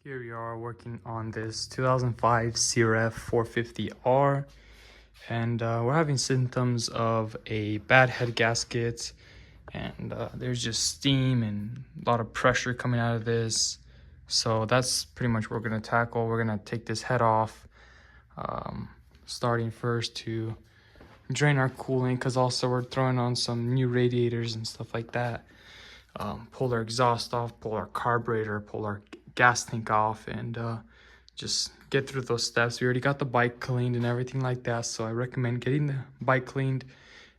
Here we are working on this 2005 Crf450r, and we're having symptoms of a bad head gasket, and there's just steam and a lot of pressure coming out of this. So that's pretty much what we're going to tackle. We're going to take this head off, starting first to drain our coolant, because also we're throwing on some new radiators and stuff like that. Pull our exhaust off, pull our carburetor, pull our gas tank off, and just get through those steps. We already got the bike cleaned and everything like that, so I recommend getting the bike cleaned,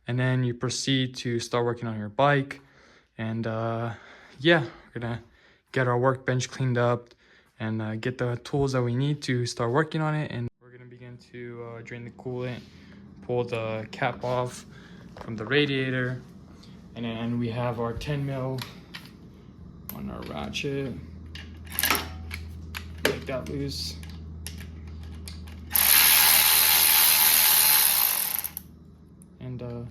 and then you proceed to start working on your bike. And yeah, we're gonna get our workbench cleaned up and get the tools that we need to start working on it. And we're gonna begin to drain the coolant, pull the cap off from the radiator, and then we have our 10 mil on our ratchet. Make that loose. And a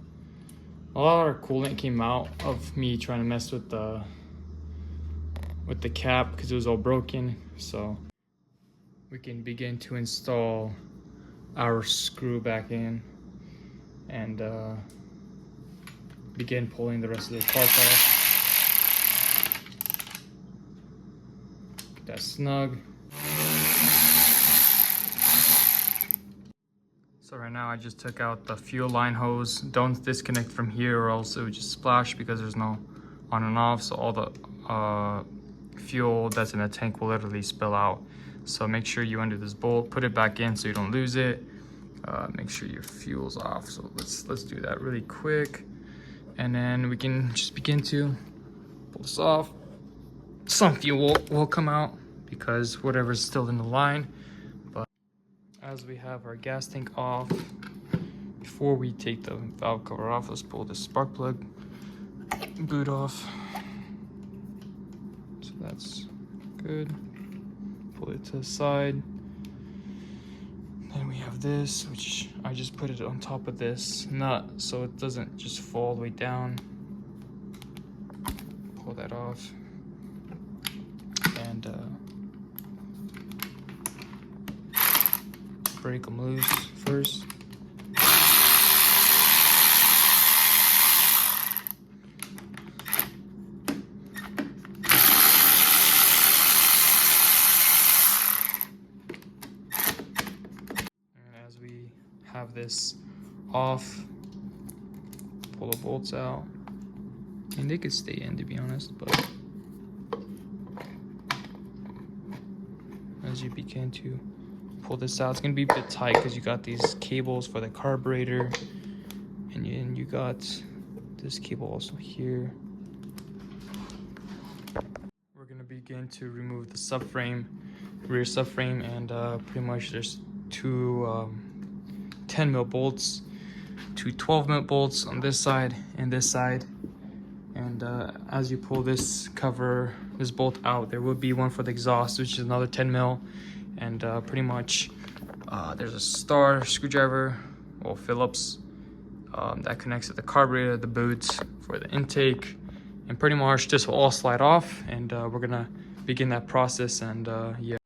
lot of our coolant came out of me trying to mess with the cap because it was all broken. So we can begin to install our screw back in and begin pulling the rest of the parts off. Get that snug. So right now I just took out the fuel line hose. Don't disconnect from here or else it would just splash, because there's no on and off. So all the fuel that's in the tank will literally spill out. So make sure you undo this bolt, put it back in so you don't lose it. Make sure your fuel's off. So let's do that really quick. And then we can just begin to pull this off. Some fuel will come out because whatever's still in the line. But as we have our gas tank off, before we take the valve cover off, let's pull the spark plug boot off. So that's good. Pull it to the side. Then we have this, which I just put it on top of this nut so it doesn't just fall all the way down. Pull that off. And break them loose first. Have this off, pull the bolts out, and they could stay in, to be honest, but as you begin to pull this out, it's going to be a bit tight because you got these cables for the carburetor, and you got this cable also here. We're going to begin to remove the subframe, rear subframe, and pretty much there's two 10 mil bolts, two 12 mil bolts on this side and this side. And as you pull this bolt out, there will be one for the exhaust, which is another 10 mil. And pretty much there's a star screwdriver, or Phillips, that connects to the carburetor, the boots for the intake. And pretty much this will all slide off, and we're gonna begin that process. And yeah.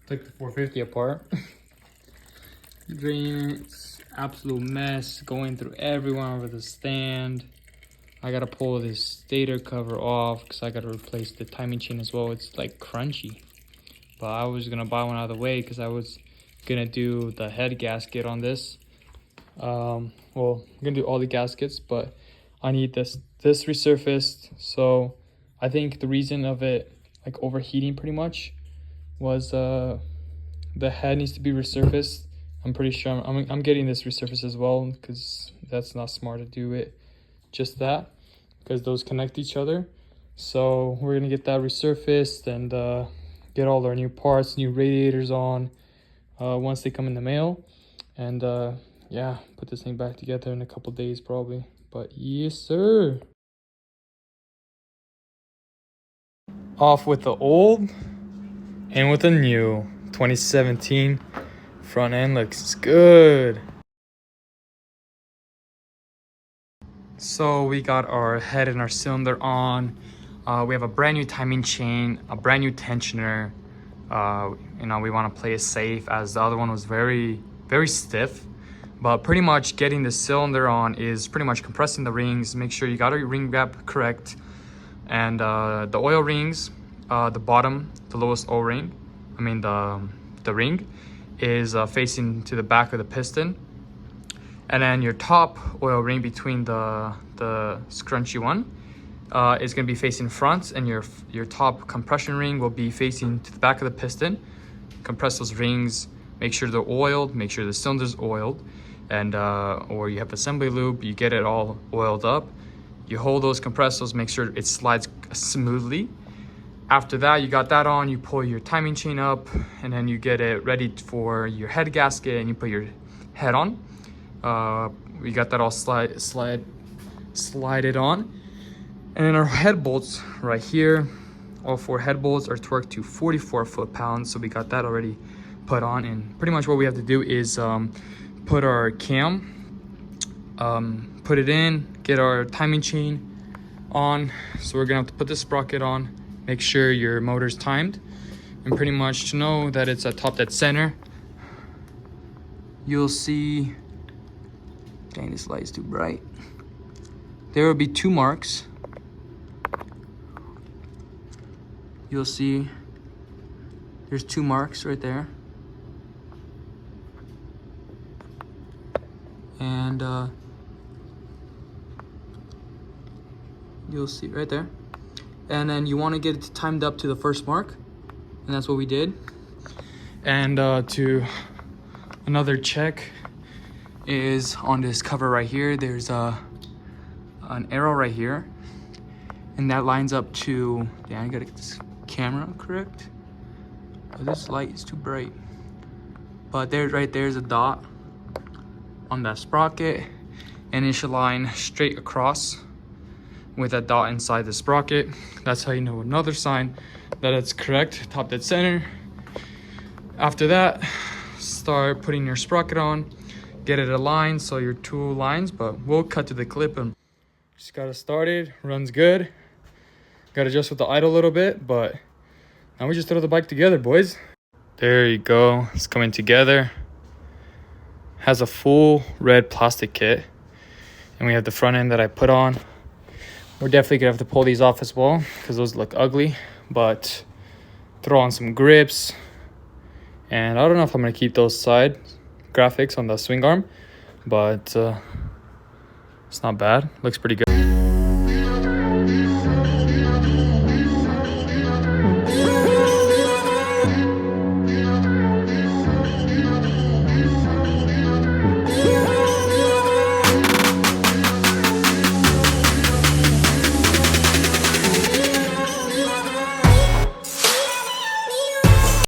Took the 450 apart. Draining it, it's absolute mess. Going through everyone over the stand. I gotta pull this stator cover off because I gotta replace the timing chain as well. It's like crunchy. But I was gonna buy one out of the way because I was gonna do the head gasket on this. Well, I'm gonna do all the gaskets, but I need this resurfaced. So I think the reason of it like overheating pretty much was the head needs to be resurfaced. I'm pretty sure I'm getting this resurfaced as well because that's not smart to do it just that because those connect each other. So we're gonna get that resurfaced and get all our new parts, new radiators on once they come in the mail, and yeah, put this thing back together in a couple days probably. But yes sir. Off with the old and with the new 2017. Front end looks good. So we got our head and our cylinder on. We have a brand new timing chain, a brand new tensioner. You know, we want to play it safe as the other one was very stiff. But pretty much getting the cylinder on is pretty much compressing the rings. Make sure you got your ring gap correct. And the oil rings, the bottom, the lowest O-ring, I mean the ring, is facing to the back of the piston. And then your top oil ring between the scrunchy one is going to be facing front, and your top compression ring will be facing to the back of the piston. Compress those rings, make sure they're oiled, make sure the cylinder's oiled, and or you have assembly lube, you get it all oiled up. You hold those, compress those, make sure it slides smoothly. After that, you got that on, you pull your timing chain up, and then you get it ready for your head gasket, and you put your head on. We got that all slided on. And then our head bolts right here, all 4 head bolts are torqued to 44 foot-pounds. So we got that already put on. And pretty much what we have to do is put our cam, put it in, get our timing chain on. So we're gonna have to put the sprocket on, make sure your motor's timed, and pretty much to know that it's at top dead center. You'll see, dang, this light is too bright. There will be 2 marks. You'll see there's 2 marks right there. And you'll see right there. And then you want to get it timed up to the first mark. And that's what we did. And to another check is on this cover right here. There's an arrow right here. And that lines up to, yeah, I gotta get this camera correct. Oh, this light is too bright. But there, right there's a dot on that sprocket, and it should line straight across with that dot inside the sprocket. That's how you know another sign that it's correct, top dead center. After that, start putting your sprocket on, get it aligned so your 2 lines, but we'll cut to the clip and just got it started, runs good. Got to adjust with the idle a little bit, but now we just throw the bike together, boys. There you go, it's coming together. Has a full red plastic kit, and we have the front end that I put on. We're definitely gonna have to pull these off as well because those look ugly, but throw on some grips. And I don't know if I'm gonna keep those side graphics on the swing arm, but it's not bad, looks pretty good.